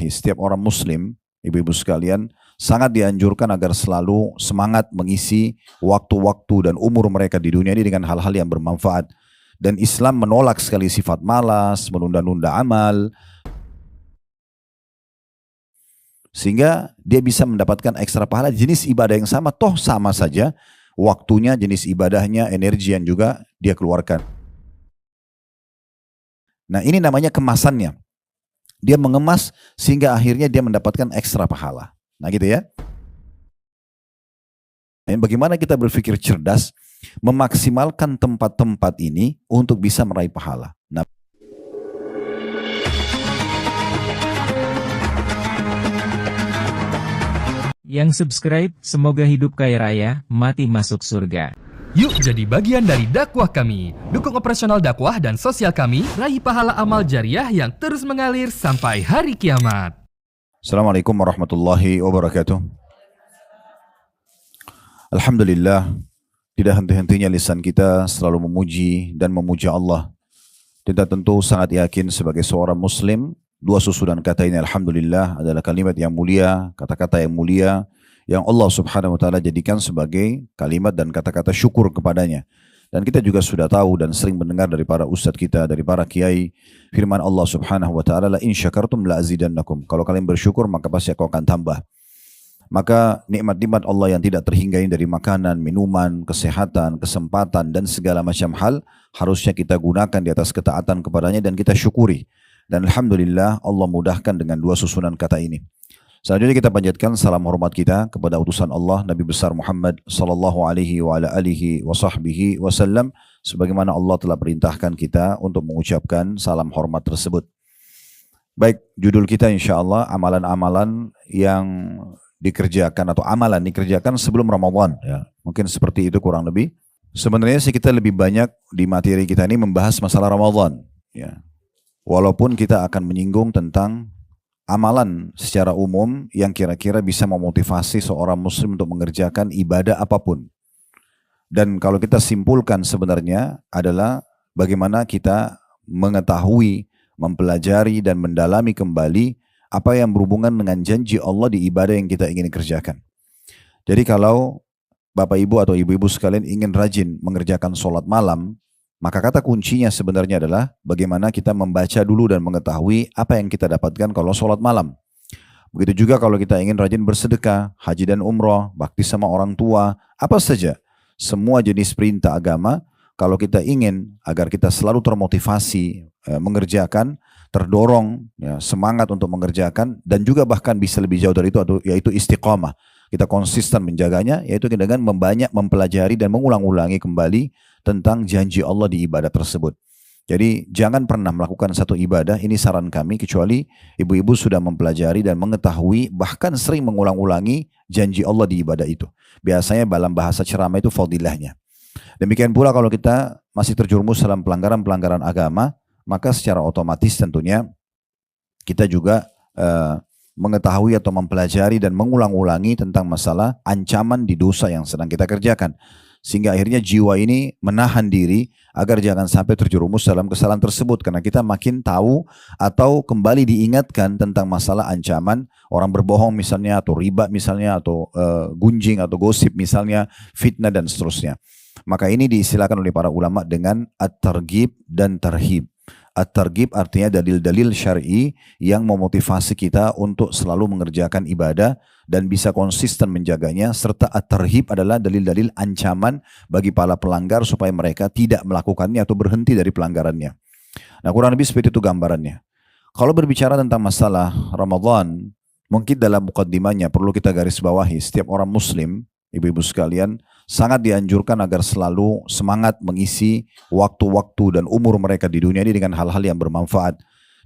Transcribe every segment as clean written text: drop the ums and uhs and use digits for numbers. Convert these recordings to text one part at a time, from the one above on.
bawahi, setiap orang muslim, ibu-ibu sekalian, sangat dianjurkan agar selalu semangat mengisi waktu-waktu dan umur mereka di dunia ini dengan hal-hal yang bermanfaat. Dan Islam menolak sekali sifat malas, menunda-nunda amal, sehingga dia bisa mendapatkan ekstra pahala jenis ibadah yang sama, toh sama saja waktunya, jenis ibadahnya, energi yang juga dia keluarkan. Nah, ini namanya kemasannya. Dia mengemas sehingga akhirnya dia mendapatkan ekstra pahala. Nah gitu ya. Dan bagaimana kita berpikir cerdas, memaksimalkan tempat-tempat ini untuk bisa meraih pahala. Nah, yang subscribe, semoga hidup kaya raya, mati masuk surga. Yuk jadi bagian dari dakwah kami. Dukung operasional dakwah dan sosial kami, raih pahala amal jariah yang terus mengalir sampai hari kiamat. Assalamualaikum warahmatullahi wabarakatuh. Alhamdulillah, tidak henti-hentinya lisan kita selalu memuji dan memuja Allah. Kita tentu sangat yakin sebagai seorang muslim, dua susunan kata ini alhamdulillah adalah kalimat yang mulia, kata-kata yang mulia, yang Allah subhanahu wa ta'ala jadikan sebagai kalimat dan kata-kata syukur kepadanya. Dan kita juga sudah tahu dan sering mendengar dari para ustadz kita, dari para kiai, firman Allah subhanahu wa ta'ala, la in syakartum la azidannakum. Kalau kalian bersyukur maka pasti aku akan tambah. Maka nikmat-nikmat Allah yang tidak terhinggai dari makanan, minuman, kesehatan, kesempatan dan segala macam hal harusnya kita gunakan di atas ketaatan kepadanya dan kita syukuri. Dan alhamdulillah Allah mudahkan dengan dua susunan kata ini. Selanjutnya kita panjatkan salam hormat kita kepada utusan Allah Nabi besar Muhammad sallallahu alaihi wa ala alihi wa sahbihi wasallam, sebagaimana Allah telah perintahkan kita untuk mengucapkan salam hormat tersebut. Baik, judul kita insyaallah amalan-amalan yang dikerjakan atau amalan dikerjakan sebelum Ramadan ya. Mungkin seperti itu kurang lebih. Sebenarnya sih kita lebih banyak di materi kita ini membahas masalah Ramadan ya. Walaupun kita akan menyinggung tentang amalan secara umum yang kira-kira bisa memotivasi seorang muslim untuk mengerjakan ibadah apapun. Dan kalau kita simpulkan sebenarnya adalah bagaimana kita mengetahui, mempelajari dan mendalami kembali apa yang berhubungan dengan janji Allah di ibadah yang kita ingin kerjakan. Jadi kalau Bapak Ibu atau Ibu-Ibu sekalian ingin rajin mengerjakan sholat malam, maka kata kuncinya sebenarnya adalah bagaimana kita membaca dulu dan mengetahui apa yang kita dapatkan kalau sholat malam. Begitu juga kalau kita ingin rajin bersedekah, haji dan umroh, bakti sama orang tua, apa saja. Semua jenis perintah agama, kalau kita ingin agar kita selalu termotivasi mengerjakan, terdorong, ya, semangat untuk mengerjakan, dan juga bahkan bisa lebih jauh dari itu, yaitu istiqamah. Kita konsisten menjaganya, yaitu dengan membanyak mempelajari dan mengulang-ulangi kembali tentang janji Allah di ibadah tersebut. Jadi jangan pernah melakukan satu ibadah, ini saran kami, kecuali ibu-ibu sudah mempelajari dan mengetahui, bahkan sering mengulang-ulangi janji Allah di ibadah itu. Biasanya dalam bahasa ceramah itu fadilahnya. Demikian pula kalau kita masih terjerumus dalam pelanggaran-pelanggaran agama, maka secara otomatis tentunya kita juga mengetahui atau mempelajari dan mengulang-ulangi tentang masalah ancaman di dosa yang sedang kita kerjakan. Sehingga akhirnya jiwa ini menahan diri agar jangan sampai terjerumus dalam kesalahan tersebut. Karena kita makin tahu atau kembali diingatkan tentang masalah ancaman orang berbohong misalnya, atau riba misalnya, atau gunjing atau gosip misalnya, fitnah dan seterusnya. Maka ini diistilahkan oleh para ulama dengan at-targhib dan tarhib. At-targhib artinya dalil-dalil syar'i yang memotivasi kita untuk selalu mengerjakan ibadah dan bisa konsisten menjaganya, serta at-tarhib adalah dalil-dalil ancaman bagi para pelanggar supaya mereka tidak melakukannya atau berhenti dari pelanggarannya. Nah, kurang lebih seperti itu gambarannya. Kalau berbicara tentang masalah Ramadan, mungkin dalam mukaddimahnya perlu kita garis bawahi, setiap orang muslim, ibu-ibu sekalian, sangat dianjurkan agar selalu semangat mengisi waktu-waktu dan umur mereka di dunia ini dengan hal-hal yang bermanfaat.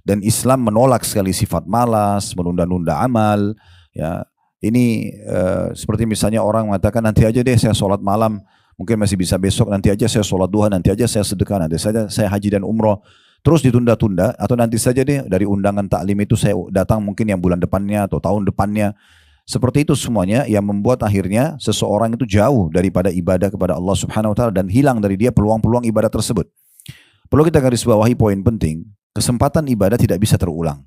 Dan Islam menolak sekali sifat malas, menunda-nunda amal. Ya, ini seperti misalnya orang mengatakan nanti aja deh saya sholat malam, mungkin masih bisa besok, nanti aja saya sholat duha, nanti aja saya sedekah, nanti saja saya haji dan umroh. Terus ditunda-tunda, atau nanti saja deh dari undangan taklim itu saya datang mungkin yang bulan depannya atau tahun depannya. Seperti itu semuanya yang membuat akhirnya seseorang itu jauh daripada ibadah kepada Allah subhanahu wa ta'ala dan hilang dari dia peluang-peluang ibadah tersebut. Perlu kita garis bawahi poin penting, kesempatan ibadah tidak bisa terulang.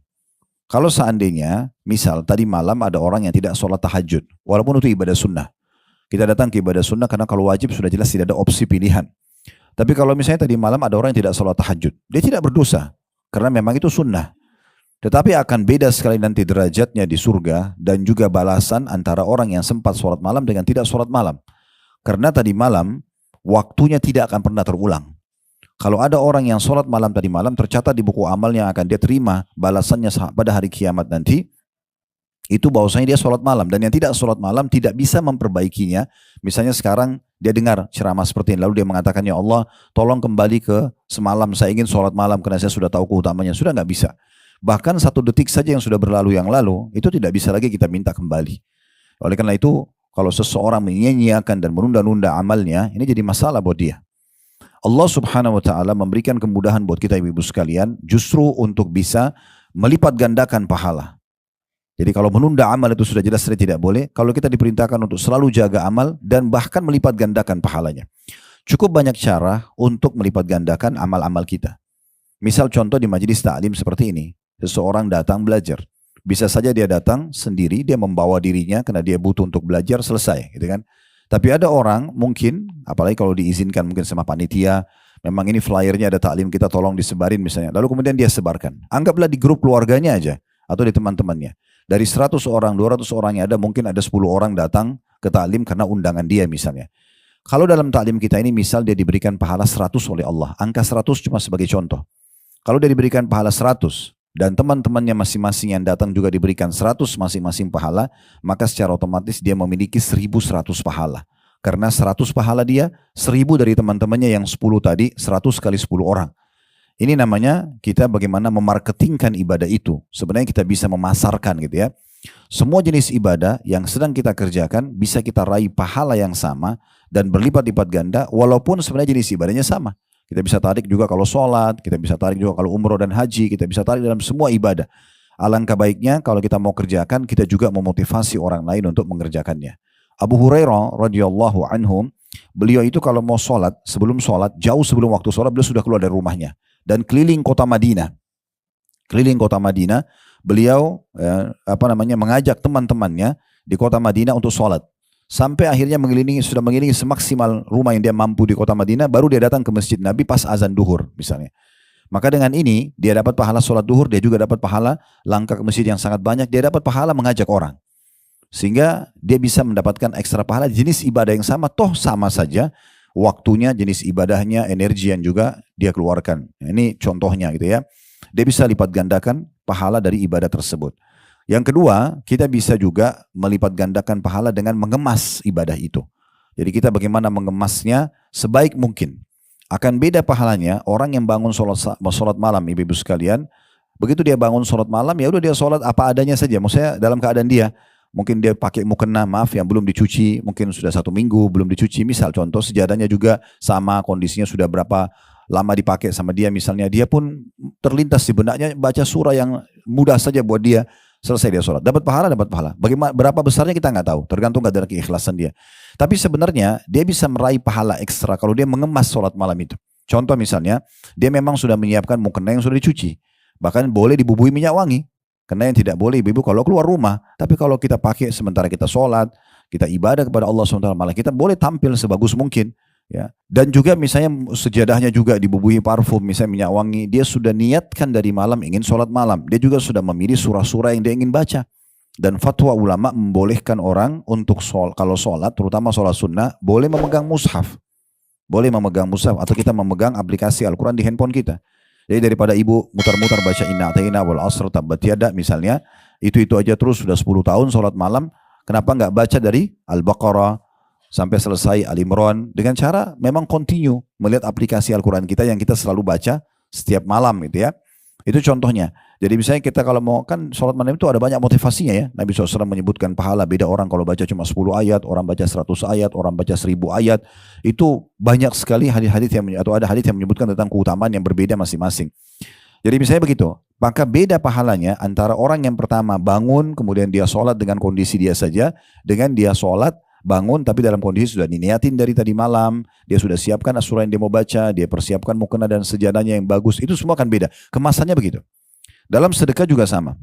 Kalau seandainya, misal tadi malam ada orang yang tidak sholat tahajud, walaupun itu ibadah sunnah. Kita datang ke ibadah sunnah karena kalau wajib sudah jelas tidak ada opsi pilihan. Tapi kalau misalnya tadi malam ada orang yang tidak sholat tahajud, dia tidak berdosa. Karena memang itu sunnah. Tetapi akan beda sekali nanti derajatnya di surga dan juga balasan antara orang yang sempat sholat malam dengan tidak sholat malam. Karena tadi malam, waktunya tidak akan pernah terulang. Kalau ada orang yang sholat malam tadi malam, tercatat di buku amal yang akan dia terima balasannya pada hari kiamat nanti, itu bahwasanya dia sholat malam. Dan yang tidak sholat malam tidak bisa memperbaikinya. Misalnya sekarang dia dengar ceramah seperti ini, lalu dia mengatakan, ya Allah tolong kembali ke semalam, saya ingin sholat malam karena saya sudah tahu keutamanya. Sudah nggak bisa. Bahkan 1 detik saja yang sudah berlalu yang lalu, itu tidak bisa lagi kita minta kembali. Oleh karena itu, kalau seseorang menyia-nyiakan dan menunda-nunda amalnya, ini jadi masalah buat dia. Allah subhanahu wa ta'ala memberikan kemudahan buat kita ibu-ibu sekalian, justru untuk bisa melipat gandakan pahala. Jadi kalau menunda amal itu sudah jelas tidak boleh, kalau kita diperintahkan untuk selalu jaga amal dan bahkan melipat gandakan pahalanya. Cukup banyak cara untuk melipat gandakan amal-amal kita. Misal contoh di majelis ta'lim seperti ini, seseorang datang belajar. Bisa saja dia datang sendiri, dia membawa dirinya karena dia butuh untuk belajar, selesai, gitu kan. Tapi ada orang mungkin, apalagi kalau diizinkan mungkin sama panitia, memang ini flyernya ada taklim kita tolong disebarin misalnya. Lalu kemudian dia sebarkan. Anggaplah di grup keluarganya aja atau di teman-temannya. Dari 100 orang, 200 orang yang ada mungkin ada 10 orang datang ke taklim karena undangan dia misalnya. Kalau dalam taklim kita ini misal dia diberikan pahala 100 oleh Allah. Angka 100 cuma sebagai contoh. Kalau dia diberikan pahala 100 dan teman-temannya masing-masing yang datang juga diberikan 100 masing-masing pahala, maka secara otomatis dia memiliki 1100 pahala. Karena 100 pahala dia, 1000 dari teman-temannya yang 10 tadi, 100 kali 10 orang. Ini namanya kita bagaimana memarketingkan ibadah itu. Sebenarnya kita bisa memasarkan gitu ya. Semua jenis ibadah yang sedang kita kerjakan bisa kita raih pahala yang sama dan berlipat-lipat ganda walaupun sebenarnya jenis ibadahnya sama. Kita bisa tarik juga kalau sholat, kita bisa tarik juga kalau umroh dan haji, kita bisa tarik dalam semua ibadah. Alangkah baiknya kalau kita mau kerjakan, kita juga memotivasi orang lain untuk mengerjakannya. Abu Hurairah radhiyallahu anhu, beliau itu kalau mau sholat, sebelum sholat, jauh sebelum waktu sholat, beliau sudah keluar dari rumahnya. Dan keliling kota Madinah. Keliling kota Madinah, beliau mengajak teman-temannya di kota Madinah untuk sholat. Sampai akhirnya sudah mengelilingi semaksimal rumah yang dia mampu di kota Madinah, baru dia datang ke masjid Nabi pas azan duhur misalnya. Maka dengan ini dia dapat pahala sholat duhur, dia juga dapat pahala langkah ke masjid yang sangat banyak, dia dapat pahala mengajak orang. Sehingga dia bisa mendapatkan ekstra pahala jenis ibadah yang sama, toh sama saja waktunya, jenis ibadahnya, energi yang juga dia keluarkan. Ini contohnya gitu ya. Dia bisa lipat gandakan pahala dari ibadah tersebut. Yang kedua, kita bisa juga melipat gandakan pahala dengan mengemas ibadah itu. Jadi kita bagaimana mengemasnya sebaik mungkin. Akan beda pahalanya orang yang bangun sholat malam, ibu-ibu sekalian. Begitu dia bangun sholat malam, ya udah dia sholat apa adanya saja. Maksudnya dalam keadaan dia, mungkin dia pakai mukena, maaf yang belum dicuci, mungkin sudah 1 minggu belum dicuci. Misal contoh sejadahnya juga sama, kondisinya sudah berapa lama dipakai sama dia misalnya. Dia pun terlintas di benaknya baca surah yang mudah saja buat dia. Selesai dia sholat, dapat pahala, dapat pahala. Bagaimana, berapa besarnya kita nggak tahu, tergantung kadar keikhlasan dia. Tapi sebenarnya dia bisa meraih pahala ekstra kalau dia mengemas sholat malam itu. Contoh misalnya, dia memang sudah menyiapkan mukena yang sudah dicuci. Bahkan boleh dibubuhi minyak wangi. Karena yang tidak boleh ibu-ibu kalau keluar rumah. Tapi kalau kita pakai sementara kita sholat, kita ibadah kepada Allah SWT, malah kita boleh tampil sebagus mungkin. Ya. Dan juga misalnya sejadahnya juga dibubuhi parfum, misalnya minyak wangi, dia sudah niatkan dari malam ingin sholat malam, dia juga sudah memilih surah-surah yang dia ingin baca. Dan fatwa ulama membolehkan orang untuk kalau sholat, terutama sholat sunnah, boleh memegang mushaf, atau kita memegang aplikasi Al-Quran di handphone kita. Jadi daripada ibu mutar-mutar baca inna a'tayna wal asr tabbat yada misalnya, itu aja terus sudah 10 tahun sholat malam, kenapa nggak baca dari Al-Baqarah sampai selesai Al-Imran dengan cara memang continue melihat aplikasi Al-Quran kita yang kita selalu baca setiap malam gitu ya. Itu contohnya. Jadi misalnya kita kalau mau, kan sholat malam itu ada banyak motivasinya ya. Nabi SAW menyebutkan pahala, beda orang kalau baca cuma 10 ayat, orang baca 100 ayat, orang baca 1000 ayat. Itu banyak sekali hadis-hadis atau ada hadis yang menyebutkan tentang keutamaan yang berbeda masing-masing. Jadi misalnya begitu, maka beda pahalanya antara orang yang pertama bangun kemudian dia sholat dengan kondisi dia saja, dengan dia sholat bangun tapi dalam kondisi sudah diniatin dari tadi malam, dia sudah siapkan surah yang dia mau baca, dia persiapkan mukena dan sejadahnya yang bagus, itu semua akan beda. Kemasannya begitu. Dalam sedekah juga sama.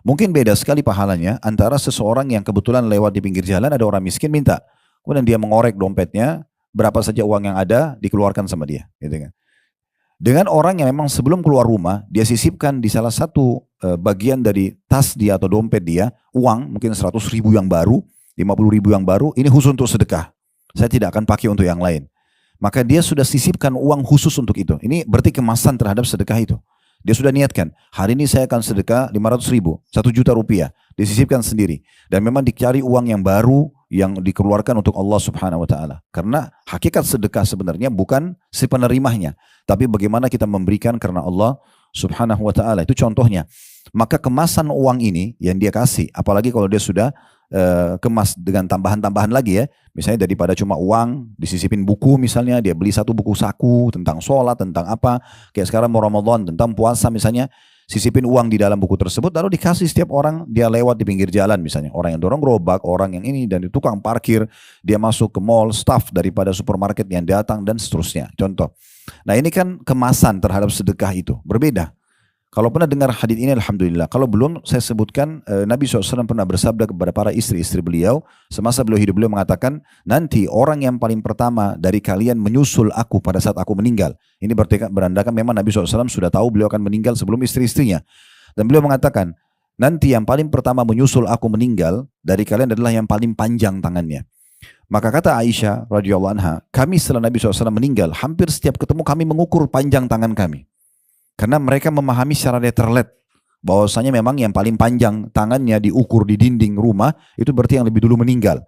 Mungkin beda sekali pahalanya antara seseorang yang kebetulan lewat di pinggir jalan, ada orang miskin minta. Kemudian dia mengorek dompetnya, berapa saja uang yang ada dikeluarkan sama dia. Gitu kan. Dengan orang yang memang sebelum keluar rumah, dia sisipkan di salah satu bagian dari tas dia atau dompet dia, uang mungkin 100.000 yang baru, 50.000 yang baru, ini khusus untuk sedekah. Saya tidak akan pakai untuk yang lain. Maka dia sudah sisipkan uang khusus untuk itu. Ini berarti kemasan terhadap sedekah itu. Dia sudah niatkan, hari ini saya akan sedekah 500.000, 1 juta rupiah. Disisipkan sendiri. Dan memang dicari uang yang baru yang dikeluarkan untuk Allah Subhanahu wa Ta'ala. Karena hakikat sedekah sebenarnya bukan si penerimanya, tapi bagaimana kita memberikan karena Allah Subhanahu wa Ta'ala. Itu contohnya. Maka kemasan uang ini yang dia kasih, apalagi kalau dia sudah kemas dengan tambahan-tambahan lagi ya. Misalnya daripada cuma uang, disisipin buku misalnya, dia beli 1 buku saku tentang sholat, tentang apa. Kayak sekarang mau Ramadan, tentang puasa misalnya. Sisipin uang di dalam buku tersebut, lalu dikasih setiap orang, dia lewat di pinggir jalan misalnya. Orang yang dorong gerobak, orang yang ini, dan di tukang parkir, dia masuk ke mall, staff daripada supermarket yang datang, dan seterusnya. Contoh. Nah ini kan kemasan terhadap sedekah itu, berbeda. Kalau pernah dengar hadits ini alhamdulillah. Kalau belum, saya sebutkan Nabi SAW pernah bersabda kepada para istri-istri beliau semasa beliau hidup, beliau mengatakan, nanti orang yang paling pertama dari kalian menyusul aku pada saat aku meninggal. Ini berandakan memang Nabi SAW sudah tahu beliau akan meninggal sebelum istri-istrinya. Dan beliau mengatakan, nanti yang paling pertama menyusul aku meninggal dari kalian adalah yang paling panjang tangannya. Maka kata Aisyah radhiyallahu anha, kami setelah Nabi SAW meninggal, hampir setiap ketemu kami mengukur panjang tangan kami. Karena mereka memahami secara letterlet bahwasanya memang yang paling panjang tangannya diukur di dinding rumah itu berarti yang lebih dulu meninggal.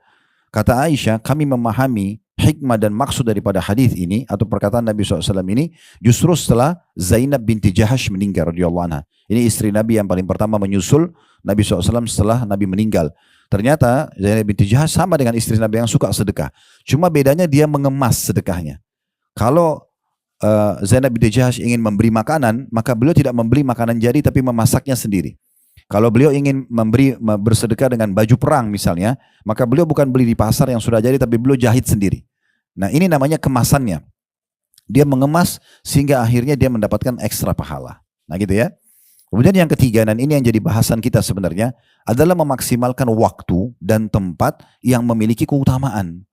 Kata Aisyah, kami memahami hikmah dan maksud daripada hadis ini atau perkataan Nabi SAW ini justru setelah Zainab binti Jahash meninggal radhiyallahu anha. Ini istri Nabi yang paling pertama menyusul Nabi SAW setelah Nabi meninggal. Ternyata Zainab binti Jahash sama dengan istri Nabi yang suka sedekah. Cuma bedanya dia mengemas sedekahnya. Kalau Zainab binti Jahash ingin memberi makanan, maka beliau tidak membeli makanan jadi tapi memasaknya sendiri. Kalau beliau ingin bersedekah dengan baju perang misalnya, maka beliau bukan beli di pasar yang sudah jadi tapi beliau jahit sendiri. Nah ini namanya kemasannya. Dia mengemas sehingga akhirnya dia mendapatkan ekstra pahala. Nah gitu ya. Kemudian yang ketiga, dan ini yang jadi bahasan kita sebenarnya, adalah memaksimalkan waktu dan tempat yang memiliki keutamaan.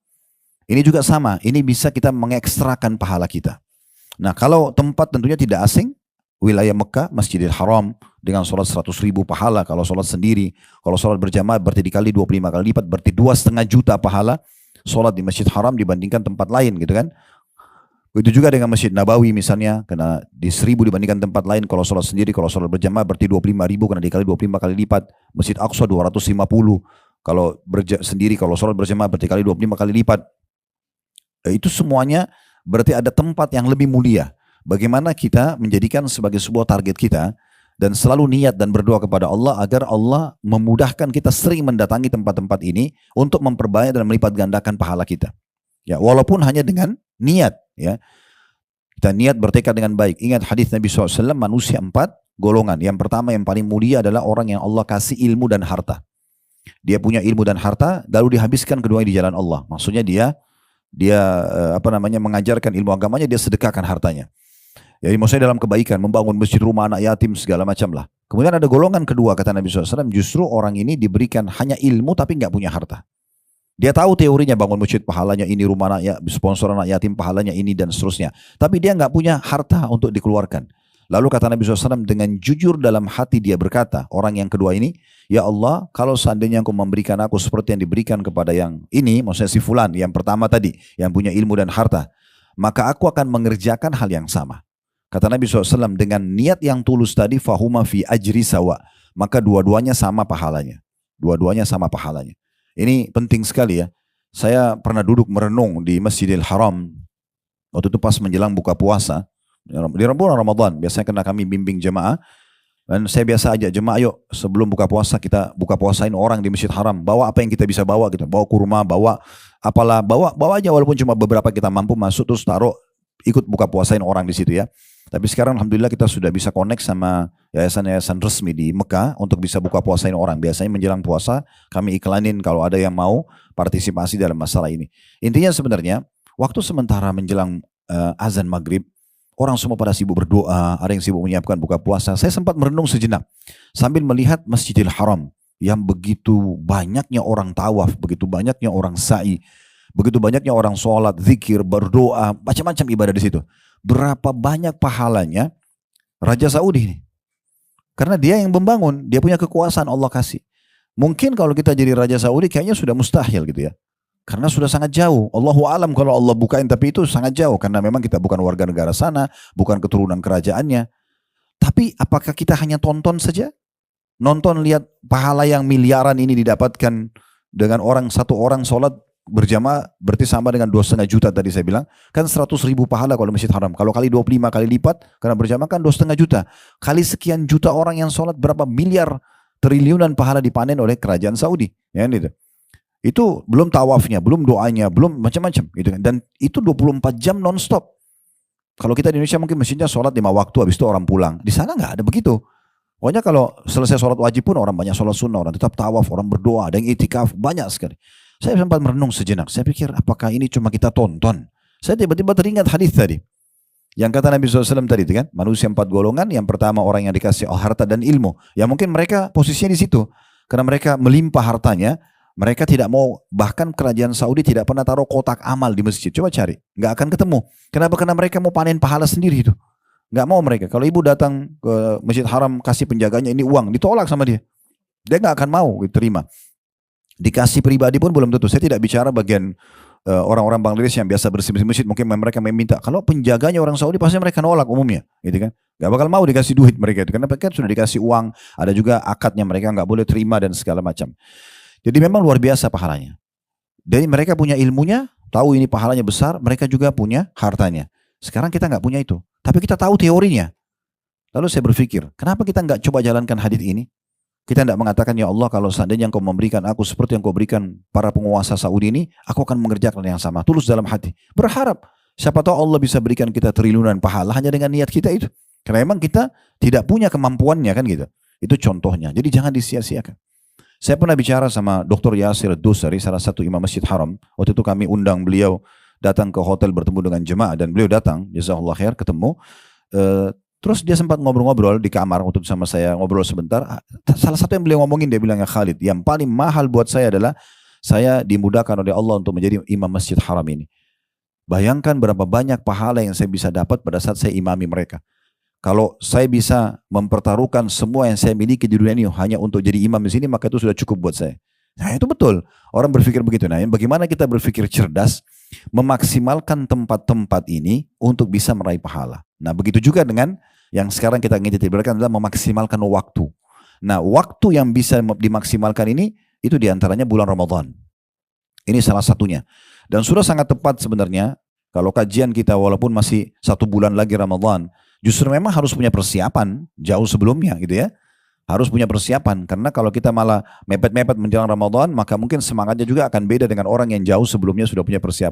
Ini juga sama, ini bisa kita mengekstrakan pahala kita. Nah kalau tempat tentunya tidak asing, wilayah Mekah, Masjidil Haram dengan sholat 100.000 pahala kalau sholat sendiri. Kalau sholat berjamaah berarti dikali 25 kali lipat, berarti 2,5 juta pahala sholat di Masjid Haram dibandingkan tempat lain gitu kan. Begitu juga dengan Masjid Nabawi misalnya, karena di 1.000 dibandingkan tempat lain kalau sholat sendiri. Kalau sholat berjamaah berarti 25.000 karena dikali 25 kali lipat. Masjid Aqsa 250 kalau sendiri, kalau sholat berjamaah berarti kali 25 kali lipat. Itu semuanya berarti ada tempat yang lebih mulia. Bagaimana kita menjadikan sebagai sebuah target kita dan selalu niat dan berdoa kepada Allah agar Allah memudahkan kita sering mendatangi tempat-tempat ini untuk memperbanyak dan melipat gandakan pahala kita. Ya, walaupun hanya dengan niat, ya. Kita niat bertekad dengan baik. Ingat hadis Nabi SAW, manusia 4 golongan. Yang pertama yang paling mulia adalah orang yang Allah kasih ilmu dan harta. Dia punya ilmu dan harta lalu dihabiskan keduanya di jalan Allah. Maksudnya dia mengajarkan ilmu agamanya, dia sedekahkan hartanya. Jadi maksudnya dalam kebaikan, membangun masjid, rumah anak yatim, segala macam lah. Kemudian ada golongan kedua, kata Nabi SAW, justru orang ini diberikan hanya ilmu tapi nggak punya harta. Dia tahu teorinya, bangun masjid pahalanya ini, rumah anak sponsor anak yatim pahalanya ini dan seterusnya. Tapi dia nggak punya harta untuk dikeluarkan. Lalu kata Nabi SAW, dengan jujur dalam hati dia berkata, orang yang kedua ini, ya Allah, kalau seandainya Engkau memberikan aku seperti yang diberikan kepada yang ini, maksudnya si fulan, yang pertama tadi, yang punya ilmu dan harta, maka aku akan mengerjakan hal yang sama. Kata Nabi SAW, dengan niat yang tulus tadi, fahuma fi ajri sawa, maka dua-duanya sama pahalanya. Dua-duanya sama pahalanya. Ini penting sekali ya. Saya pernah duduk merenung di Masjidil Haram, waktu itu pas menjelang buka puasa, di bulan Ramadan, biasanya kena kami bimbing jemaah, dan saya biasa ajak jemaah, yuk sebelum buka puasa kita buka puasain orang di Masjid Haram, bawa apa yang kita bisa bawa gitu, bawa kurma, bawa apalah, bawa aja walaupun cuma beberapa kita mampu masuk, terus taruh, ikut buka puasain orang di situ ya. Tapi sekarang alhamdulillah kita sudah bisa connect sama yayasan-yayasan resmi di Mekah untuk bisa buka puasain orang. Biasanya menjelang puasa kami iklanin kalau ada yang mau partisipasi dalam masalah ini. Intinya sebenarnya waktu sementara menjelang azan maghrib, Orang semua pada sibuk berdoa, ada yang sibuk menyiapkan buka puasa. Saya sempat merenung sejenak sambil melihat Masjidil Haram yang begitu banyaknya orang tawaf, begitu banyaknya orang sa'i, begitu banyaknya orang sholat, zikir, berdoa, macam-macam ibadah di situ. Berapa banyak pahalanya Raja Saudi ini? Karena dia yang membangun, dia punya kekuasaan, Allah kasih. Mungkin kalau kita jadi Raja Saudi kayaknya sudah mustahil gitu ya. Karena sudah sangat jauh. Allahu alam kalau Allah bukain, tapi itu sangat jauh. Karena memang kita bukan warga negara sana, bukan keturunan kerajaannya. Tapi apakah kita hanya tonton saja? Nonton lihat pahala yang miliaran ini didapatkan dengan satu orang sholat berjamaah berarti sama dengan 2,5 juta tadi saya bilang. Kan 100.000 pahala kalau Masjid Haram. Kalau kali 25 kali lipat, karena berjamaah kan 2,5 juta. Kali sekian juta orang yang sholat, berapa miliar triliunan pahala dipanen oleh kerajaan Saudi. Ya, gitu. Itu belum tawafnya, belum doanya, belum macam-macam gitu kan. Dan itu 24 jam non-stop. Kalau kita di Indonesia mungkin masjidnya sholat 5 waktu, habis itu orang pulang. Di sana nggak ada begitu. Pokoknya kalau selesai sholat wajib pun orang banyak sholat sunnah, orang tetap tawaf, orang berdoa, ada yang itikaf, banyak sekali. Saya sempat merenung sejenak. Saya pikir apakah ini cuma kita tonton? Saya tiba-tiba teringat hadis tadi. Yang kata Nabi SAW tadi itu kan, manusia 4 golongan. Yang pertama orang yang dikasih harta dan ilmu. Ya mungkin mereka posisinya di situ. Karena mereka melimpah hartanya. Mereka tidak mau, bahkan kerajaan Saudi tidak pernah taruh kotak amal di masjid. Coba cari, nggak akan ketemu. Kenapa? Karena mereka mau panen pahala sendiri itu. Nggak mau mereka. Kalau ibu datang ke Masjid Haram kasih penjaganya ini uang, ditolak sama dia. Dia nggak akan mau diterima. Dikasih pribadi pun belum tentu. Saya tidak bicara bagian orang-orang Bangladesh yang biasa bersih-bersih masjid, mungkin mereka meminta. Kalau penjaganya orang Saudi pasti mereka nolak umumnya, gitu kan? Nggak bakal mau dikasih duit mereka itu, karena mereka sudah dikasih uang. Ada juga akadnya, mereka nggak boleh terima dan segala macam. Jadi memang luar biasa pahalanya. Jadi mereka punya ilmunya, tahu ini pahalanya besar, mereka juga punya hartanya. Sekarang kita nggak punya itu, tapi kita tahu teorinya. Lalu saya berpikir, kenapa kita nggak coba jalankan hadis ini? Kita tidak mengatakan, ya Allah kalau seandainya engkau memberikan aku seperti yang kau berikan para penguasa Saudi ini, aku akan mengerjakan yang sama. Tulus dalam hati. Berharap, siapa tahu Allah bisa berikan kita triliunan pahala hanya dengan niat kita itu. Karena memang kita tidak punya kemampuannya kan gitu. Itu contohnya, jadi jangan disia-siakan. Saya pernah bicara sama Dr. Yasir Dusari, salah satu imam Masjid Haram. Waktu itu kami undang beliau datang ke hotel bertemu dengan jemaah, dan beliau datang, jazakallah khair, ketemu. Terus dia sempat ngobrol-ngobrol di kamar waktu itu sama saya, ngobrol sebentar. Salah satu yang beliau ngomongin, dia bilang, ya Khalid, yang paling mahal buat saya adalah saya dimudahkan oleh Allah untuk menjadi imam Masjid Haram ini. Bayangkan berapa banyak pahala yang saya bisa dapat pada saat saya imami mereka. Kalau saya bisa mempertaruhkan semua yang saya miliki di dunia ini hanya untuk jadi imam di sini, maka itu sudah cukup buat saya. Nah itu betul, orang berpikir begitu. Nah bagaimana kita berpikir cerdas, memaksimalkan tempat-tempat ini untuk bisa meraih pahala. Nah begitu juga dengan yang sekarang kita ingin titik-titikkan adalah memaksimalkan waktu. Nah waktu yang bisa dimaksimalkan ini, itu diantaranya bulan Ramadan. Ini salah satunya. Dan sudah sangat tepat sebenarnya, kalau kajian kita walaupun masih 1 bulan lagi Ramadan, justru memang harus punya persiapan jauh sebelumnya gitu ya. Harus punya persiapan, karena kalau kita malah mepet-mepet menjelang Ramadan, maka mungkin semangatnya juga akan beda dengan orang yang jauh sebelumnya sudah punya persiapan.